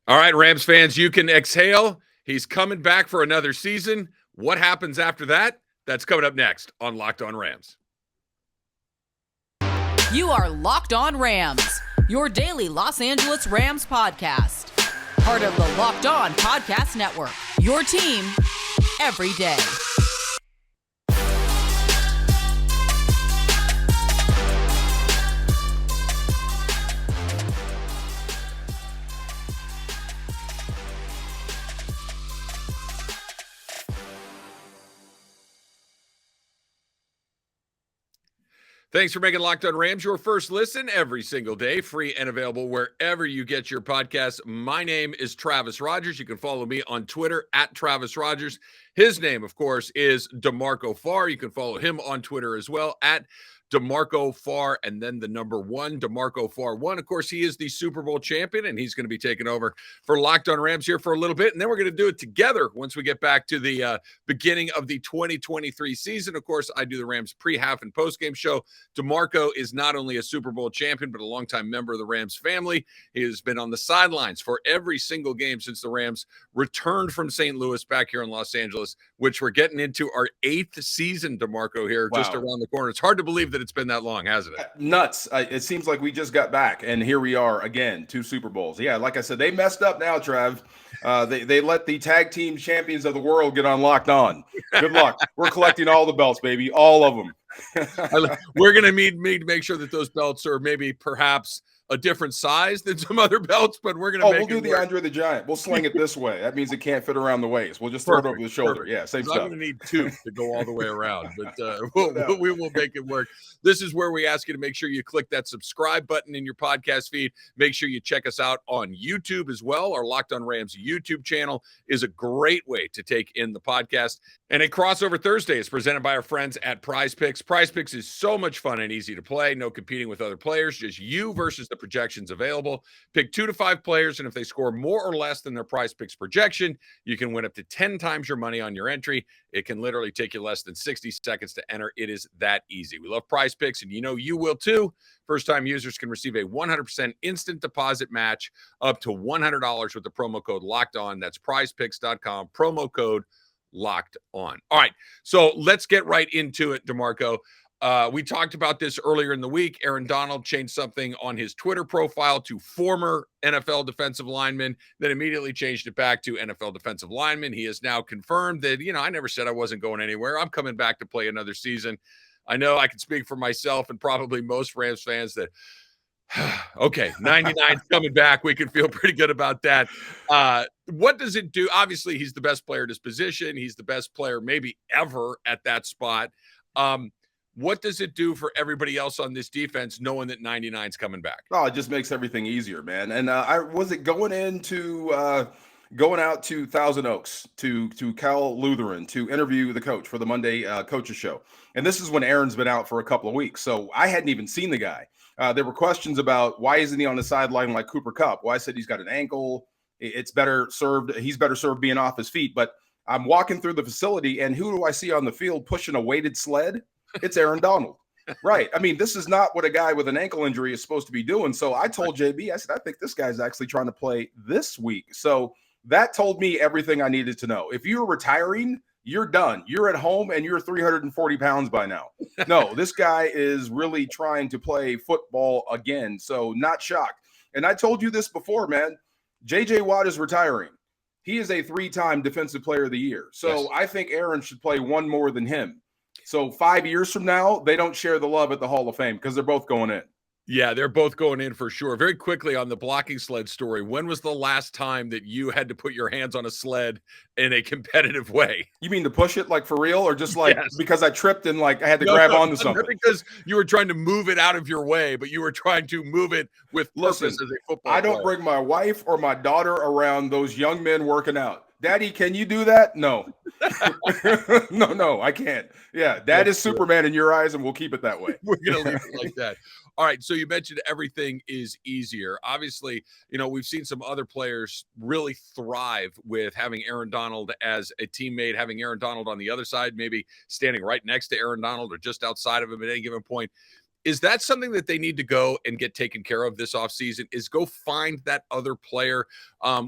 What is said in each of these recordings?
All right, Rams fans, you can exhale. He's coming back for another season. What happens after that? That's coming up next on Locked On Rams. You are Locked On Rams, your daily Los Angeles Rams podcast. Part of the Locked On Podcast Network, your team every day. Thanks for making Locked On Rams your first listen every single day, free and available wherever you get your podcasts. My name is Travis Rogers. You can follow me on Twitter at Travis Rogers. His name, of course, is DeMarco Farr. You can follow him on Twitter as well at DeMarco Farr, and then the number one, DeMarco Farr 1. Of course, he is the Super Bowl champion, and he's going to be taking over for Locked On Rams here for a little bit, and then we're going to do it together once we get back to the beginning of the 2023 season. Of course, I do the Rams pre-half and post-game show. DeMarco is not only a Super Bowl champion, but a longtime member of the Rams family. He has been on the sidelines for every single game since the Rams returned from St. Louis back here in Los Angeles, which we're getting into our 8th season, DeMarco, here just around the corner. It's hard to believe that it's been that long, hasn't it? Nuts. It seems like we just got back, and here we are again, 2 Super Bowls. Yeah, like I said, they messed up now, Trav. They let the tag team champions of the world get on Locked On. Good luck. We're collecting all the belts, baby, all of them. We're going to need to make sure that those belts are maybe perhaps a different size than some other belts, but we're going to we'll do the Andre the Giant. We'll sling it this way. That means it can't fit around the waist. We'll just throw it over the shoulder. Yeah, same stuff. I'm going to need 2 to go all the way around, but we will make it work. This is where we ask you to make sure you click that subscribe button in your podcast feed. Make sure you check us out on YouTube as well. Our Locked On Rams YouTube channel is a great way to take in the podcast. And a Crossover Thursday is presented by our friends at PrizePicks. PrizePicks is so much fun and easy to play. No competing with other players, just you versus the projections available. Pick 2 to 5 players, and if they score more or less than their PrizePicks projection, you can win up to 10 times your money on your entry. It can literally take you less than 60 seconds to enter. It is that easy. We love PrizePicks, and you know you will too. First-time users can receive a 100% instant deposit match up to $100 with the promo code Locked On. That's PrizePicks.com, promo code Locked On. All right, so let's get right into it, DeMarco. We talked about this earlier in the week. Aaron Donald changed something on his Twitter profile to former NFL defensive lineman, then immediately changed it back to NFL defensive lineman. He has now confirmed that, I never said I wasn't going anywhere. I'm coming back to play another season. I know I can speak for myself and probably most Rams fans that, okay, 99's coming back. We can feel pretty good about that. What does it do? Obviously, he's the best player at his position. He's the best player maybe ever at that spot. What does it do for everybody else on this defense knowing that 99's coming back? Oh, it just makes everything easier, man. And going out to Thousand Oaks to Cal Lutheran to interview the coach for the Monday coaches show. And this is when Aaron's been out for a couple of weeks. So I hadn't even seen the guy. There were questions about why isn't he on the sideline like Cooper Kupp? Well, I said he's got an ankle. It's better served. He's better served being off his feet. But I'm walking through the facility, and who do I see on the field pushing a weighted sled? It's Aaron Donald. Right. I mean, this is not what a guy with an ankle injury is supposed to be doing. So I told JB, I said, I think this guy's actually trying to play this week. So that told me everything I needed to know. If you're retiring, you're done. You're at home and you're 340 pounds by now. No, this guy is really trying to play football again. So not shocked. And I told you this before, man. JJ Watt is retiring. He is a 3-time defensive player of the year. So yes. I think Aaron should play one more than him. So 5 years from now, they don't share the love at the Hall of Fame because they're both going in. Yeah, they're both going in for sure. Very quickly on the blocking sled story, when was the last time that you had to put your hands on a sled in a competitive way? You mean to push it like for real, or just like because I tripped and like I had to grab onto something? Because you were trying to move it out of your way, but you were trying to move it with purpose as a football I don't bring my wife or my daughter around those young men working out. Daddy, can you do that? No. No, I can't. Yeah, Dad is Superman in your eyes, and we'll keep it that way. We're going to leave it like that. All right, so you mentioned everything is easier. Obviously, we've seen some other players really thrive with having Aaron Donald as a teammate, having Aaron Donald on the other side, maybe standing right next to Aaron Donald or just outside of him at any given point. Is that something that they need to go and get taken care of this offseason? Is go find that other player?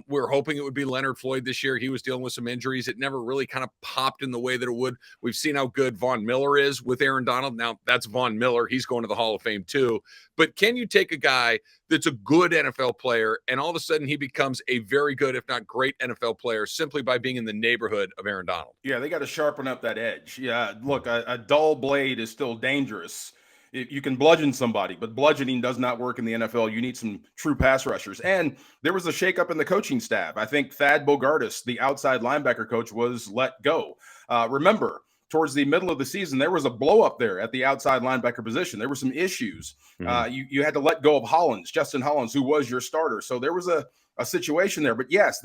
We're hoping it would be Leonard Floyd this year. He was dealing with some injuries. It never really kind of popped in the way that it would. We've seen how good Von Miller is with Aaron Donald. Now, that's Von Miller. He's going to the Hall of Fame too. But can you take a guy that's a good NFL player and all of a sudden he becomes a very good, if not great NFL player simply by being in the neighborhood of Aaron Donald? Yeah, they got to sharpen up that edge. Yeah, look, a dull blade is still dangerous. You can bludgeon somebody, but bludgeoning does not work in the NFL. You need some true pass rushers. And there was a shakeup in the coaching staff. I think Thad Bogardus, the outside linebacker coach, was let go. Remember, towards the middle of the season, there was a blow up there at the outside linebacker position. There were some issues. You had to let go of Justin Hollins, who was your starter. So there was a situation there. But yes,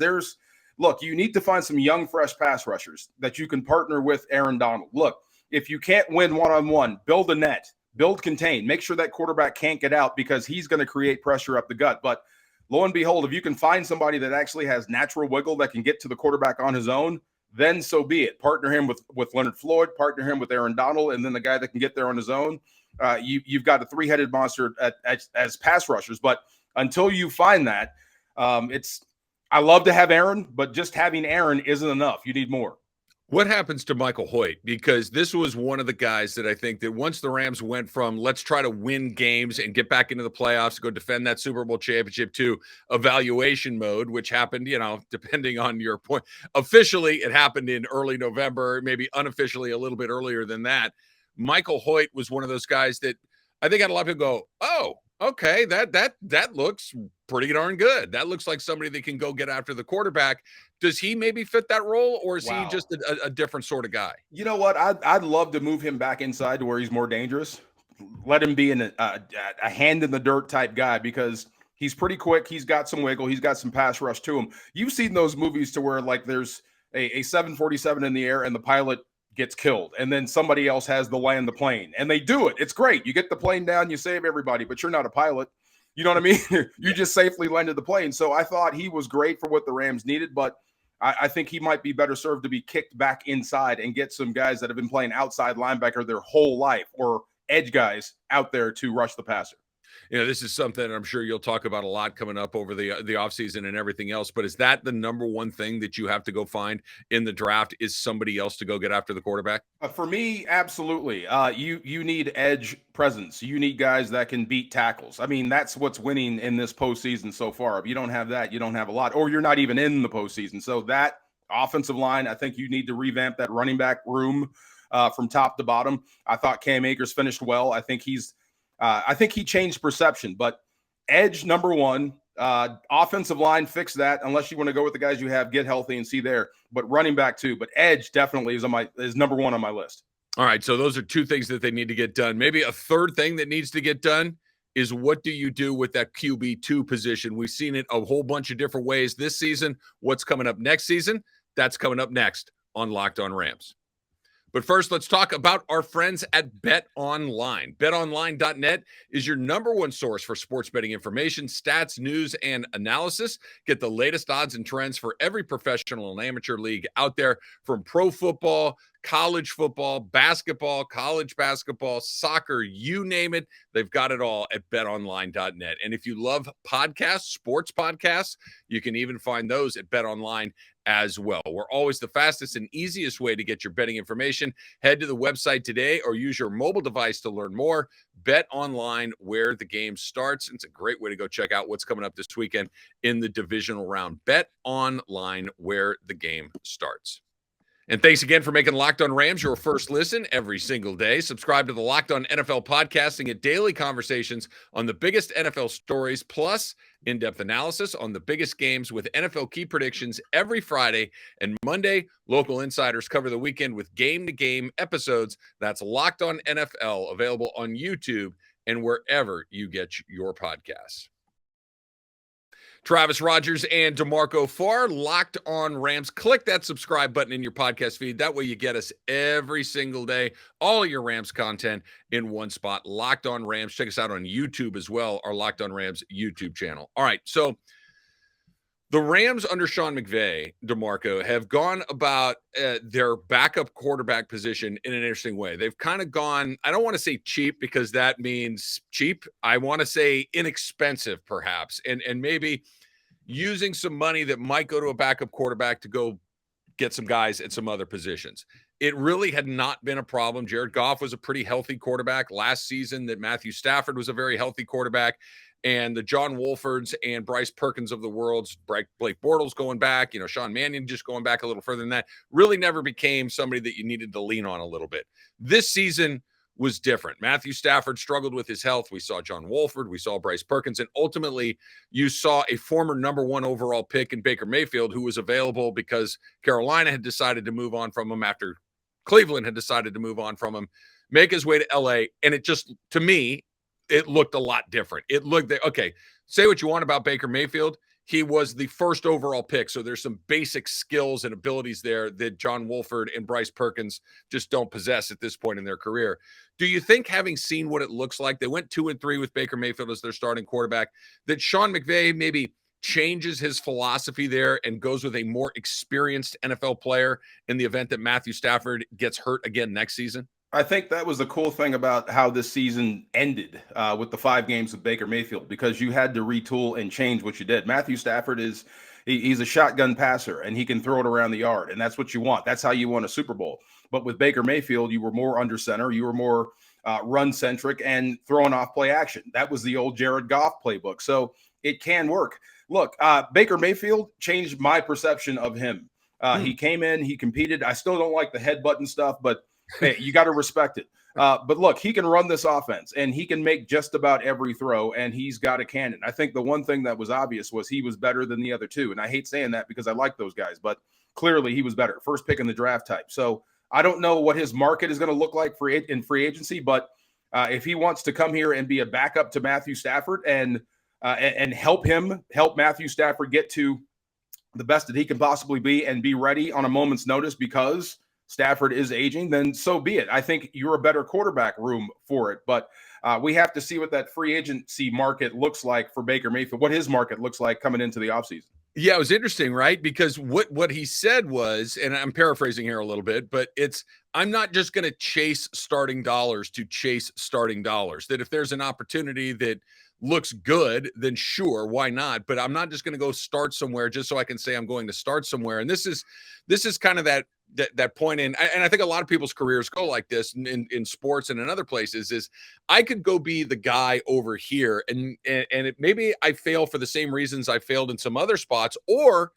look, you need to find some young, fresh pass rushers that you can partner with Aaron Donald. Look, if you can't win one-on-one, build a net, build contain, make sure that quarterback can't get out because he's going to create pressure up the gut. But lo and behold, if you can find somebody that actually has natural wiggle that can get to the quarterback on his own, then so be it. Partner him with Leonard Floyd, partner him with Aaron Donald, and then the guy that can get there on his own. You've got a three-headed monster as pass rushers. But until you find that, I love to have Aaron, but just having Aaron isn't enough. You need more. What happens to Michael Hoyt? Because this was one of the guys that I think that once the Rams went from let's try to win games and get back into the playoffs, go defend that Super Bowl championship to evaluation mode, which happened, depending on your point. Officially, it happened in early November, maybe unofficially a little bit earlier than that. Michael Hoyt was one of those guys that I think had a lot of people go, oh, okay, that looks pretty darn good. That looks like somebody that can go get after the quarterback. Does he maybe fit that role, or is he just a different sort of guy? You know what? I'd love to move him back inside to where he's more dangerous. Let him be a hand in the dirt type guy because he's pretty quick. He's got some wiggle. He's got some pass rush to him. You've seen those movies to where like there's a 747 in the air and the pilot gets killed, and then somebody else has to land the plane, and they do it. It's great. You get the plane down, you save everybody, but you're not a pilot. You know what I mean? You just safely landed the plane. So I thought he was great for what the Rams needed, but I think he might be better served to be kicked back inside and get some guys that have been playing outside linebacker their whole life or edge guys out there to rush the passer. This is something I'm sure you'll talk about a lot coming up over the offseason and everything else. But is that the number one thing that you have to go find in the draft is somebody else to go get after the quarterback? For me, absolutely. You need edge presence. You need guys that can beat tackles. I mean, that's what's winning in this postseason so far. If you don't have that, you don't have a lot, or you're not even in the postseason. So that offensive line, I think you need to revamp that running back room from top to bottom. I thought Cam Akers finished well. I think he changed perception, but edge number one, offensive line, fix that. Unless you want to go with the guys you have, get healthy and see there. But running back too. But edge definitely is number one on my list. All right, so those are two things that they need to get done. Maybe a third thing that needs to get done is what do you do with that QB2 position? We've seen it a whole bunch of different ways this season. What's coming up next season? That's coming up next on Locked On Rams. But first, let's talk about our friends at BetOnline. BetOnline.net is your number one source for sports betting information, stats, news, and analysis. Get the latest odds and trends for every professional and amateur league out there, from pro football, college football, basketball, college basketball, soccer, you name it. They've got it all at betonline.net. And if you love podcasts, sports podcasts, you can even find those at BetOnline as well. We're always the fastest and easiest way to get your betting information. Head to the website today or use your mobile device to learn more. Bet online where the game starts. It's a great way to go check out what's coming up this weekend in the divisional round. Bet online where the game starts. And thanks again for making Locked On Rams your first listen every single day. Subscribe to the Locked On NFL podcast and get daily conversations on the biggest NFL stories, plus in-depth analysis on the biggest games with NFL key predictions every Friday. And Monday, local insiders cover the weekend with game-to-game episodes. That's Locked On NFL, available on YouTube and wherever you get your podcasts. Travis Rogers and DeMarco Farr, Locked On Rams. Click that subscribe button in your podcast feed. That way you get us every single day, all of your Rams content in one spot. Locked On Rams. Check us out on YouTube as well, our Locked On Rams YouTube channel. All right, so The Rams under Sean McVay, DeMarco, have gone about their backup quarterback position in an interesting way. They've kind of gone, I don't want to say cheap because that means cheap. I want to say inexpensive, perhaps, and maybe using some money that might go to a backup quarterback to go get some guys at some other positions. It really had not been a problem. Jared Goff was a pretty healthy quarterback last season, that Matthew Stafford was a very healthy quarterback. And the John Wolfords and Bryce Perkins of the world's, Blake Bortles going back, Sean Mannion just going back a little further than that, really never became somebody that you needed to lean on a little bit. This season was different. Matthew Stafford struggled with his health. We saw John Wolford, we saw Bryce Perkins, and ultimately you saw a former number 1 overall pick in Baker Mayfield, who was available because Carolina had decided to move on from him after Cleveland had decided to move on from him, make his way to LA. And it just, to me, it looked a lot different. It looked, okay, say what you want about Baker Mayfield. He was the first overall pick. So there's some basic skills and abilities there that John Wolford and Bryce Perkins just don't possess at this point in their career. Do you think, having seen what it looks like, they went 2-3 with Baker Mayfield as their starting quarterback, that Sean McVay maybe changes his philosophy there and goes with a more experienced NFL player in the event that Matthew Stafford gets hurt again next season? I think that was the cool thing about how this season ended with the 5 games of Baker Mayfield, because you had to retool and change what you did. Matthew Stafford he's a shotgun passer, and he can throw it around the yard, and that's what you want. That's how you won a Super Bowl. But with Baker Mayfield, you were more under center. You were more run-centric and throwing off play action. That was the old Jared Goff playbook. So it can work. Look, Baker Mayfield changed my perception of him. He came in, he competed. I still don't like the headbutting stuff, but hey, you got to respect it. But look, he can run this offense, and he can make just about every throw, and he's got a cannon. I think the one thing that was obvious was he was better than the other two. And I hate saying that because I like those guys, but clearly he was better. First pick in the draft type. So I don't know what his market is going to look like in free agency, but if he wants to come here and be a backup to Matthew Stafford and help Matthew Stafford get to the best that he can possibly be and be ready on a moment's notice because Stafford is aging, then so be it. I think you're a better quarterback room for it, but we have to see what that free agency market looks like for Baker Mayfield, what his market looks like coming into the offseason. Yeah, it was interesting, right? Because what he said was, and I'm paraphrasing here a little bit, but I'm not just going to chase starting dollars to chase starting dollars. That if there's an opportunity that looks good, then sure, why not? But I'm not just going to go start somewhere just so I can say I'm going to start somewhere. And this is kind of that point in, and I think a lot of people's careers go like this in sports and in other places, is I could go be the guy over here and maybe I fail for the same reasons I failed in some other spots, or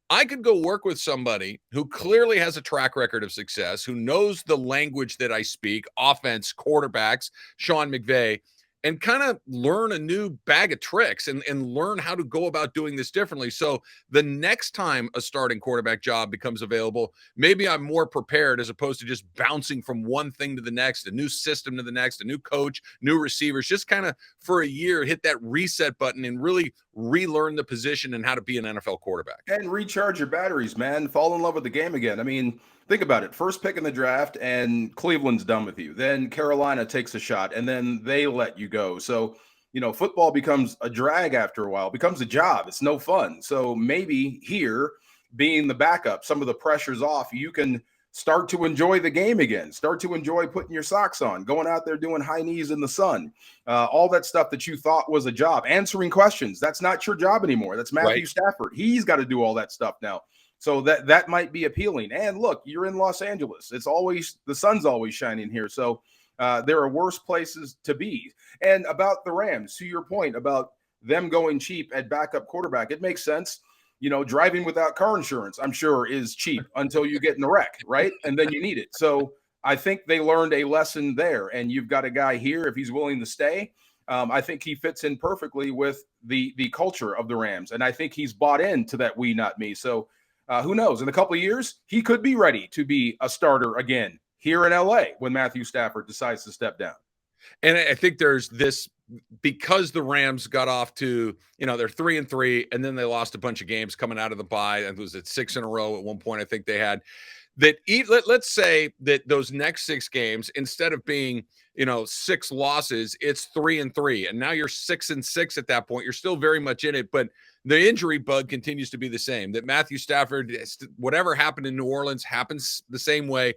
I could go work with somebody who clearly has a track record of success, who knows the language that I speak, offense, quarterbacks, Sean McVay, and kind of learn a new bag of tricks and learn how to go about doing this differently. So the next time a starting quarterback job becomes available, maybe I'm more prepared as opposed to just bouncing from one thing to the next, a new system to the next, a new coach, new receivers, just kind of for a year, hit that reset button and really relearn the position and how to be an NFL quarterback. And recharge your batteries, man. Fall in love with the game again. I mean, think about it. First pick in the draft, and Cleveland's done with you. Then Carolina takes a shot, and then they let you go. So, football becomes a drag after a while, becomes a job. It's no fun. So maybe here, being the backup, some of the pressure's off. You can start to enjoy the game again, start to enjoy putting your socks on, going out there doing high knees in the sun, all that stuff that you thought was a job, answering questions. That's not your job anymore. That's Matthew Stafford. He's got to do all that stuff now. So that might be appealing. And look, you're in Los Angeles. The sun's always shining here. So there are worse places to be. And about the Rams, to your point about them going cheap at backup quarterback, it makes sense. Driving without car insurance, I'm sure, is cheap until you get in a wreck, right? And then you need it. So I think they learned a lesson there. And you've got a guy here, if he's willing to stay, I think he fits in perfectly with the culture of the Rams. And I think he's bought into that we, not me. So who knows? In a couple of years, he could be ready to be a starter again here in LA when Matthew Stafford decides to step down. And I think there's this, because the Rams got off to, they're 3-3, and then they lost a bunch of games coming out of the bye. And it was at 6 in a row at one point, I think they had. that let's say that those next 6 games, instead of being, 6 losses, it's 3-3. And now you're 6-6 at that point. You're still very much in it, but the injury bug continues to be the same. That Matthew Stafford, whatever happened in New Orleans happens the same way.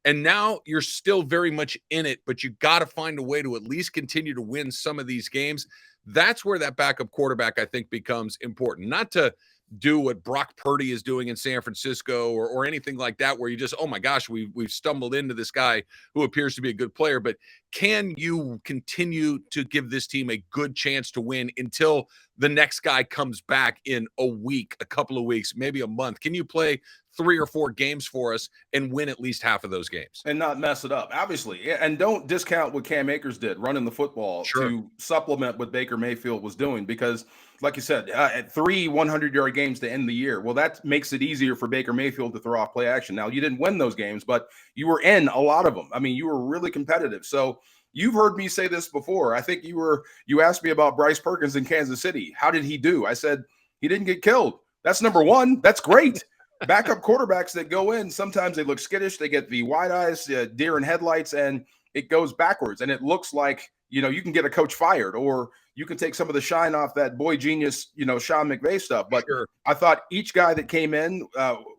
And now you're still very much in it, but you got to find a way to at least continue to win some of these games. That's where that backup quarterback, I think, becomes important. Not to do what Brock Purdy is doing in San Francisco or anything like that, where you just, oh my gosh, we've stumbled into this guy who appears to be a good player. But can you continue to give this team a good chance to win until the next guy comes back in a week, a couple of weeks, maybe a month? Can you play 3 or 4 games for us and win at least half of those games and not mess it up, obviously? And don't discount what Cam Akers did running the football to supplement what Baker Mayfield was doing, because like you said, at 3 100-yard games to end the year, well, that makes it easier for Baker Mayfield to throw off play action. Now, you didn't win those games, but you were in a lot of them. I mean, you were really competitive. So you've heard me say this before. I think you asked me about Bryce Perkins in Kansas City. How did he do? I said, he didn't get killed. That's number one. That's great. Backup quarterbacks that go in, sometimes they look skittish. They get the wide eyes, deer in headlights, and it goes backwards. And it looks like, you can get a coach fired, or you can take some of the shine off that boy genius, Sean McVay stuff. But I thought each guy that came in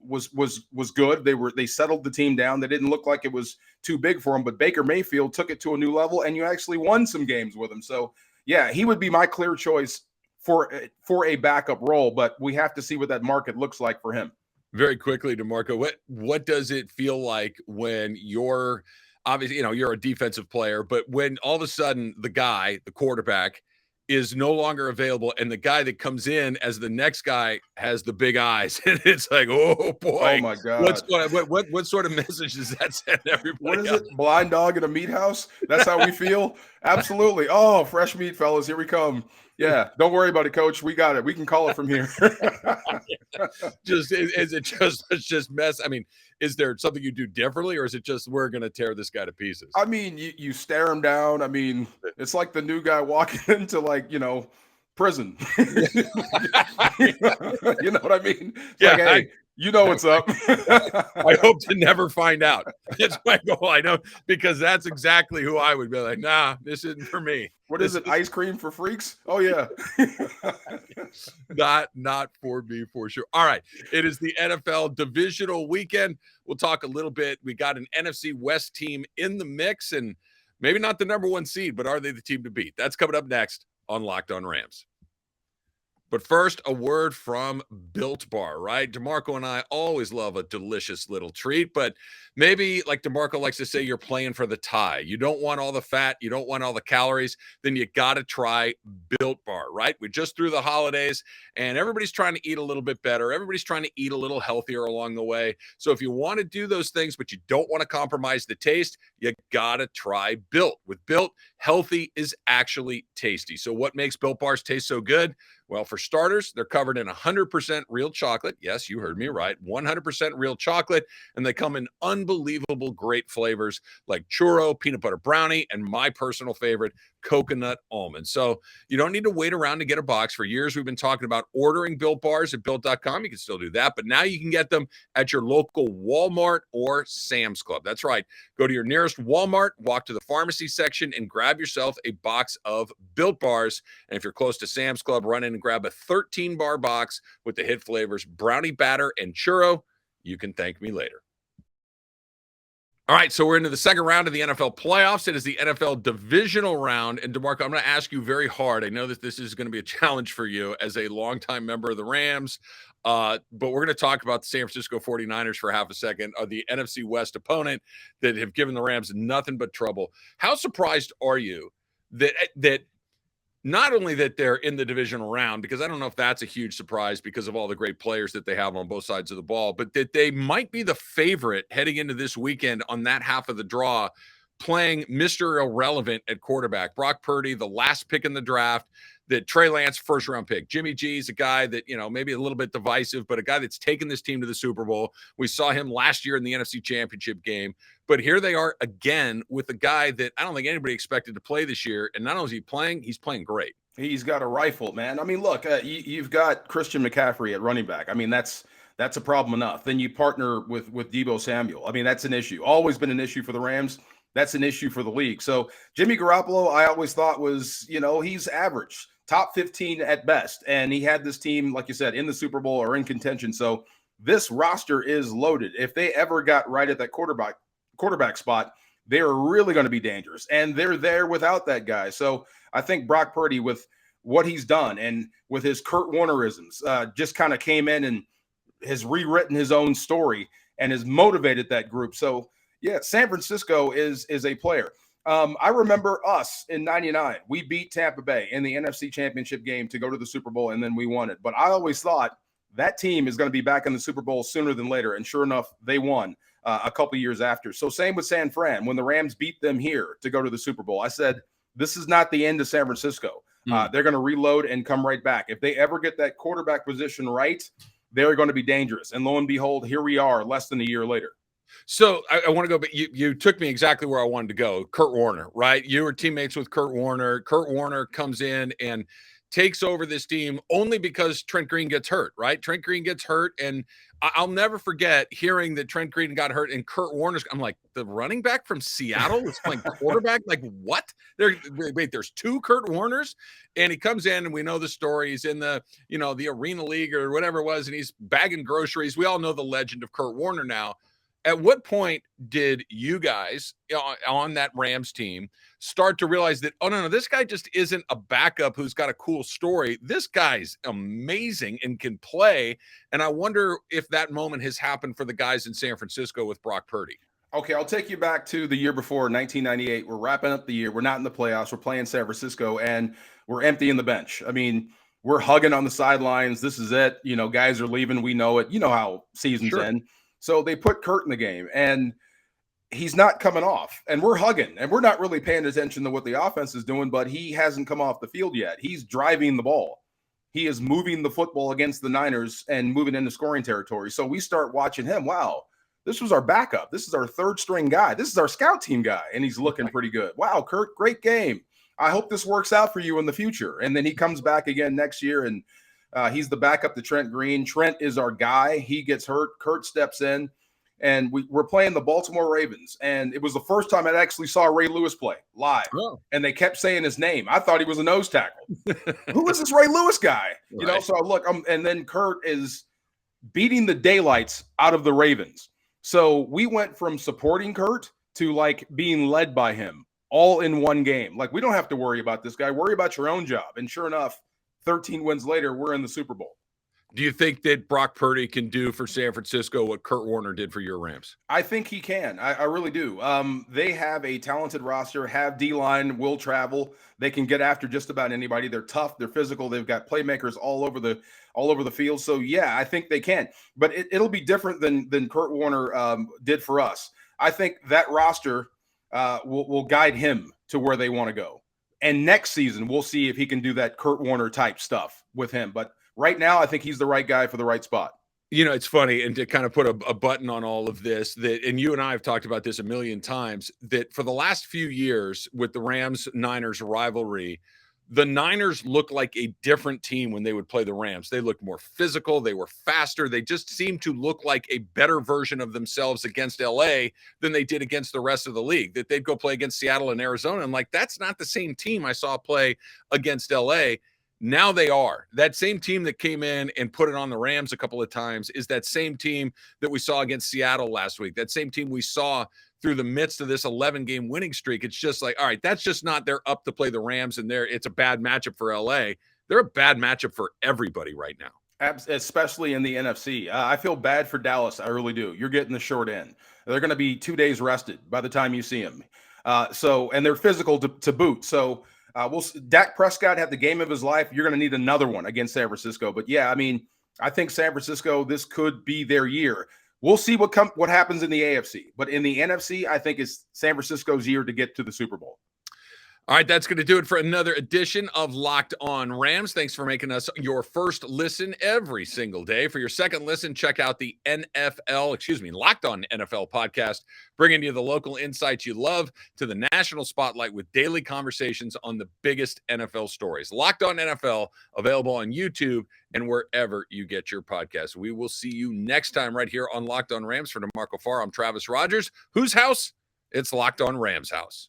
was good. They settled the team down. They didn't look like it was too big for him. But Baker Mayfield took it to a new level, and you actually won some games with him. So yeah, he would be my clear choice for a backup role. But we have to see what that market looks like for him. Very quickly, DeMarco, what does it feel like when you're obviously, you're a defensive player, but when all of a sudden the quarterback is no longer available, and the guy that comes in as the next guy has the big eyes, and it's like, oh boy, oh my God, what sort of message does that send everybody? What is it? Blind dog in a meat house? That's how we feel. Absolutely. Oh, fresh meat, fellas. Here we come. Yeah, don't worry about it, coach. We got it. We can call it from here. It's just mess? I mean, is there something you do differently, or is it just we're going to tear this guy to pieces? I mean, you stare him down. I mean, it's like the new guy walking into prison. You know what I mean? It's yeah, like, hey, you know what's up. I hope to never find out. That's my goal. I know, because that's exactly who I would be like, nah, this isn't for me. What is it? Ice cream for freaks? Oh, yeah. Not for me, for sure. All right. It is the NFL divisional weekend. We'll talk a little bit. We got an NFC West team in the mix, and maybe not the number 1 seed, but are they the team to beat? That's coming up next on Locked On Rams. But first, a word from Built Bar, right? DeMarco and I always love a delicious little treat, but maybe, like DeMarco likes to say, you're playing for the tie. You don't want all the fat, you don't want all the calories, then you got to try Built Bar, right? We just through the holidays, and everybody's trying to eat a little bit better. Everybody's trying to eat a little healthier along the way. So if you want to do those things, but you don't want to compromise the taste, you got to try Built. With Built, healthy is actually tasty. So what makes Built Bars taste so good? Well, for starters, they're covered in 100% real chocolate. Yes, you heard me right. 100% real chocolate. And they come in unbelievable great flavors like churro, peanut butter brownie, and my personal favorite, coconut almond. So you don't need to wait around to get a box. For years, we've been talking about ordering Built Bars at Built.com. You can still do that, but now you can get them at your local Walmart or Sam's Club. That's right. Go to your nearest Walmart, walk to the pharmacy section, and grab yourself a box of Built Bars. And if you're close to Sam's Club, run in and grab a 13-bar box with the hit flavors brownie batter and churro. You can thank me later. All right, so we're into the second round of the NFL playoffs. It is the NFL divisional round. And DeMarco, I'm going to ask you very hard. I know that this is going to be a challenge for you as a longtime member of the Rams. But we're going to talk about the San Francisco 49ers for half a second, the NFC West opponent that have given the Rams nothing but trouble. How surprised are you that not only that they're in the divisional round, because I don't know if that's a huge surprise because of all the great players that they have on both sides of the ball, but that they might be the favorite heading into this weekend on that half of the draw, playing Mr. Irrelevant at quarterback. Brock Purdy, the last pick in the draft, that Trey Lance, first-round pick. Jimmy G's a guy that, maybe a little bit divisive, but a guy that's taken this team to the Super Bowl. We saw him last year in the NFC Championship game. But here they are again with a guy that I don't think anybody expected to play this year. And not only is he playing, he's playing great. He's got a rifle, man. I mean, look, you've got Christian McCaffrey at running back. I mean, that's That's a problem enough. Then you partner with Deebo Samuel. I mean, that's an issue. Always been an issue for the Rams. That's an issue for the league. So Jimmy Garoppolo, I always thought was, he's average, top 15 at best. And he had this team, like you said, in the Super Bowl or in contention. So this roster is loaded. If they ever got right at that quarterback spot, they're really going to be dangerous. And they're there without that guy. So I think Brock Purdy, with what he's done and with his Kurt Warnerisms, just kind of came in and has rewritten his own story and has motivated that group. So, yeah, San Francisco is a player. I remember us in '99. We beat Tampa Bay in the NFC Championship game to go to the Super Bowl, and then we won it. But I always thought that team is going to be back in the Super Bowl sooner than later. And sure enough, they won a couple years after. So same with San Fran. When the Rams beat them here to go to the Super Bowl, I said, this is not the end of San Francisco. They're going to reload and come right back. If they ever get that quarterback position right, they're going to be dangerous. And lo and behold, here we are less than a year later. So I want to go, but you took me exactly where I wanted to go. Kurt Warner, right? You were teammates with Kurt Warner. Kurt Warner comes in and takes over this team only because Trent Green gets hurt, right? Trent Green gets hurt, and I'll never forget hearing that Trent Green got hurt and Kurt Warner's. I'm like, the running back from Seattle is playing quarterback? Like, what? There's two Kurt Warners, and he comes in, and we know the story. He's in the Arena League or whatever it was, and he's bagging groceries. We all know the legend of Kurt Warner now. At what point did you guys on that Rams team start to realize that, oh, no, this guy just isn't a backup who's got a cool story. This guy's amazing and can play. And I wonder if that moment has happened for the guys in San Francisco with Brock Purdy. Okay, I'll take you back to the year before, 1998. We're wrapping up the year. We're not in the playoffs. We're playing San Francisco, and we're emptying the bench. I mean, we're hugging on the sidelines. This is it. Guys are leaving. We know it. You know how seasons end. So they put Kurt in the game, and he's not coming off. And we're hugging, and we're not really paying attention to what the offense is doing, but he hasn't come off the field yet. He's driving the ball. He is moving the football against the Niners and moving into scoring territory. So we start watching him. Wow, this was our backup. This is our third string guy. This is our scout team guy, and he's looking pretty good. Wow, Kurt, great game. I hope this works out for you in the future. And then he comes back again next year, and he's the backup to Trent Green. Trent is our guy. He gets hurt. Kurt steps in, and we're playing the Baltimore Ravens. And it was the first time I actually saw Ray Lewis play live. Oh. And they kept saying his name. I thought he was a nose tackle. Who is this Ray Lewis guy? Right. So I look, and then Kurt is beating the daylights out of the Ravens. So we went from supporting Kurt to like being led by him all in one game. Like, we don't have to worry about this guy. Worry about your own job. And sure enough, 13 wins later, we're in the Super Bowl. Do you think that Brock Purdy can do for San Francisco what Kurt Warner did for your Rams? I think he can. I really do. They have a talented roster, have D-line, will travel. They can get after just about anybody. They're tough. They're physical. They've got playmakers all over the field. So, yeah, I think they can. But it'll be different than Kurt Warner did for us. I think that roster will guide him to where they want to go. And next season, we'll see if he can do that Kurt Warner type stuff with him. But right now, I think he's the right guy for the right spot. It's funny, and to kind of put a button on all of this, and you and I have talked about this a million times, that for the last few years with the Rams-Niners rivalry, the Niners looked like a different team when they would play the Rams. They looked more physical. They were faster. They just seemed to look like a better version of themselves against LA than they did against the rest of the league. That they'd go play against Seattle and Arizona. And like, that's not the same team I saw play against LA. Now they are. That same team that came in and put it on the Rams a couple of times is that same team that we saw against Seattle last week. That same team we saw through the midst of this 11-game winning streak. It's just like, all right, that's just not, they're up to play the Rams, and it's a bad matchup for LA. They're a bad matchup for everybody right now. Especially in the NFC. I feel bad for Dallas. I really do. You're getting the short end. They're going to be 2 days rested by the time you see them. And they're physical to boot. So Dak Prescott had the game of his life. You're going to need another one against San Francisco. But yeah, I mean, I think San Francisco, this could be their year. We'll see what happens in the AFC. But in the NFC, I think it's San Francisco's year to get to the Super Bowl. All right, that's going to do it for another edition of Locked On Rams. Thanks for making us your first listen every single day. For your second listen, check out the Locked On NFL podcast, bringing you the local insights you love to the national spotlight with daily conversations on the biggest NFL stories. Locked On NFL, available on YouTube and wherever you get your podcasts. We will see you next time right here on Locked On Rams. For DeMarco Farr, I'm Travis Rogers. Whose house? It's Locked On Rams house.